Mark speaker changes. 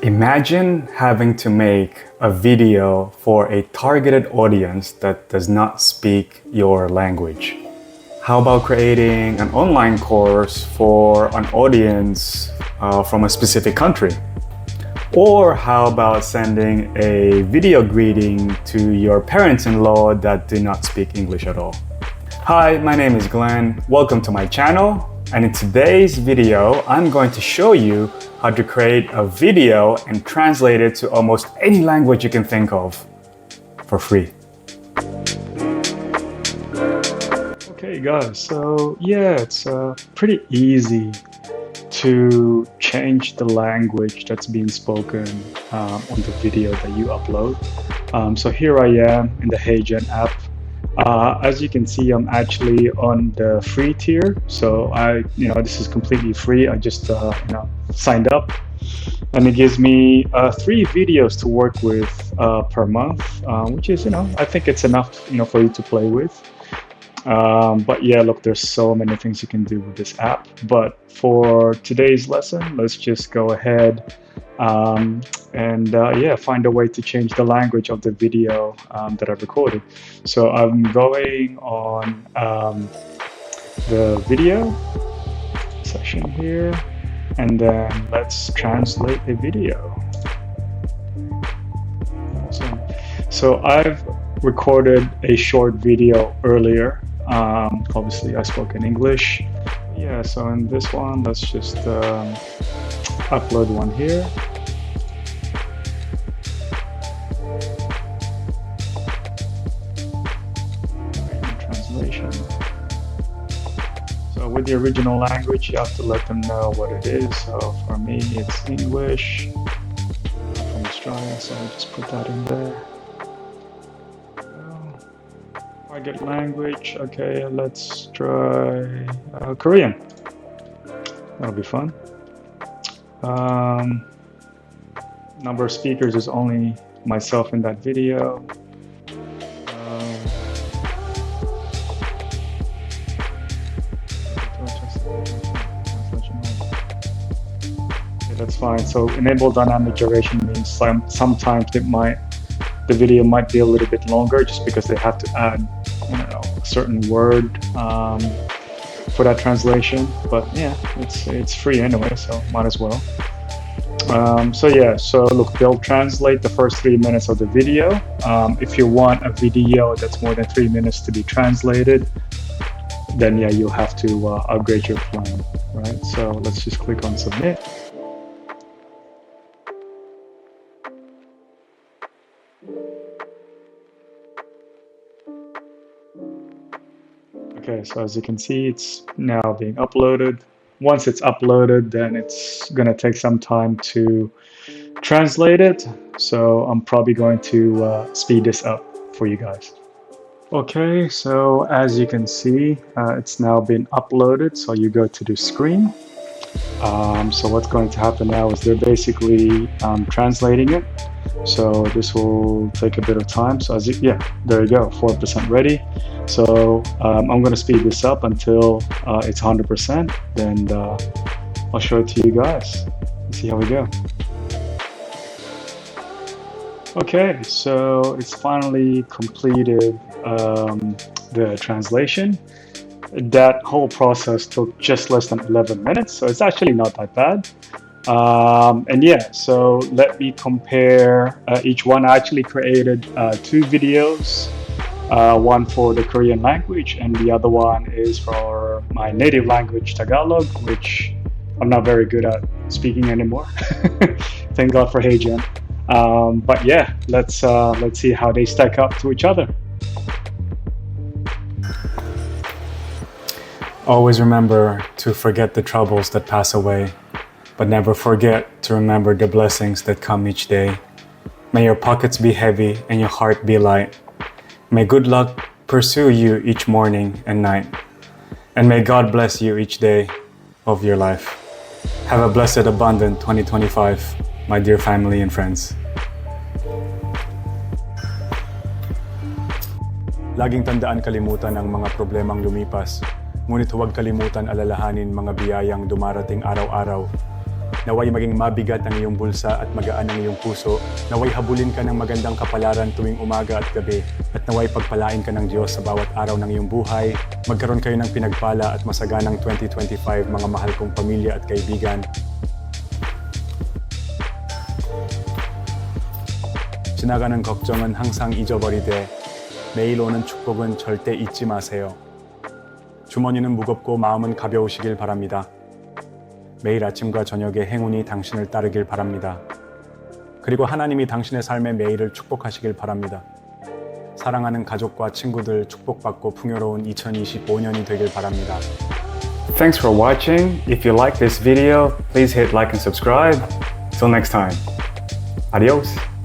Speaker 1: Imagine having to make a video for a targeted audience that does not speak your language. How about creating an online course for an audience from a specific country? Or how about sending a video greeting to your parents-in-law that do not speak English at all? Hi, my name is Glenn. Welcome to my channel. And in today's video, I'm going to show you how to create a video and translate it to almost any language you can think of for free. Okay guys, so yeah, it's pretty easy to change the language that's being spoken on the video that you upload. So here I am in the Heygen app. As you can see, I'm actually on the free tier. So this is completely free. I just signed up, and it gives me 3 videos to work with per month, which is I think it's enough for you to play with. But yeah, look, there's so many things you can do with this app. But for today's lesson, let's just go ahead and find a way to change the language of the video that I've recorded. So I'm going on the video section here, and then let's translate the video. Awesome. So I've recorded a short video earlier. Obviously I spoke in English. Yeah, so in this one, let's just upload one here. Translation. So with the original language, you have to let them know what it is. So for me, it's English. I'm from Australia, so I'll just put that in there. Target language. Okay, let's try Korean. That'll be fun. Number of speakers is only myself in that video. Okay, that's fine. So enable dynamic duration means sometimes the video might be a little bit longer just because they have to add a certain word for that translation. But yeah, it's free anyway, so might as well. So look, they'll translate the first 3 minutes of the video. If you want a video that's more than 3 minutes to be translated, then yeah, you'll have to upgrade your plan, right? So let's just click on submit. Okay, so as you can see, it's now being uploaded. Once it's uploaded, then it's gonna take some time to translate it. So I'm probably going to speed this up for you guys. Okay, so as you can see, it's now been uploaded. So you go to the screen. So what's going to happen now is they're basically translating it. So this will take a bit of time. So there you go, 4% ready. So I'm going to speed this up until it's 100%. Then I'll show it to you guys. Let's see how we go. Okay, so it's finally completed the translation. That whole process took just less than 11 minutes, so it's actually not that bad. And yeah, so let me compare each one. I actually created 2 videos, one for the Korean language and the other one is for my native language, Tagalog, which I'm not very good at speaking anymore. Thank God for Heygen. But yeah, let's see how they stack up to each other. Always remember to forget the troubles that pass away, but never forget to remember the blessings that come each day. May your pockets be heavy and your heart be light. May good luck pursue you each morning and night. And may God bless you each day of your life. Have a blessed, abundant 2025, my dear family and friends. Laging tandaan kalimutan ang mga problemang lumipas. Ngunit huwag kalimutan alalahanin mga biyayang dumarating araw-araw.
Speaker 2: Naway maging mabigat ang iyong bulsa at magaan ang iyong puso. Naway habulin ka ng magandang kapalaran tuwing umaga at gabi. At naway pagpalain ka ng Diyos sa bawat araw ng iyong buhay. Magkaroon kayo ng pinagpala at masaganang 2025 mga mahal kong pamilya at kaibigan. 지나가는 걱정은 항상 잊어버리되 매일 오는 축복은 절대 잊지 마세요. 주머니는 무겁고 마음은 가벼우시길 바랍니다. 매일 아침과 저녁에 행운이 당신을 따르길 바랍니다. 그리고 하나님이 당신의 삶의 매일을 축복하시길 바랍니다. 사랑하는 가족과 친구들 축복받고 풍요로운 2025년이 되길 바랍니다.
Speaker 1: Thanks for watching. If you like this video, please hit like and subscribe. Till next time. Adios.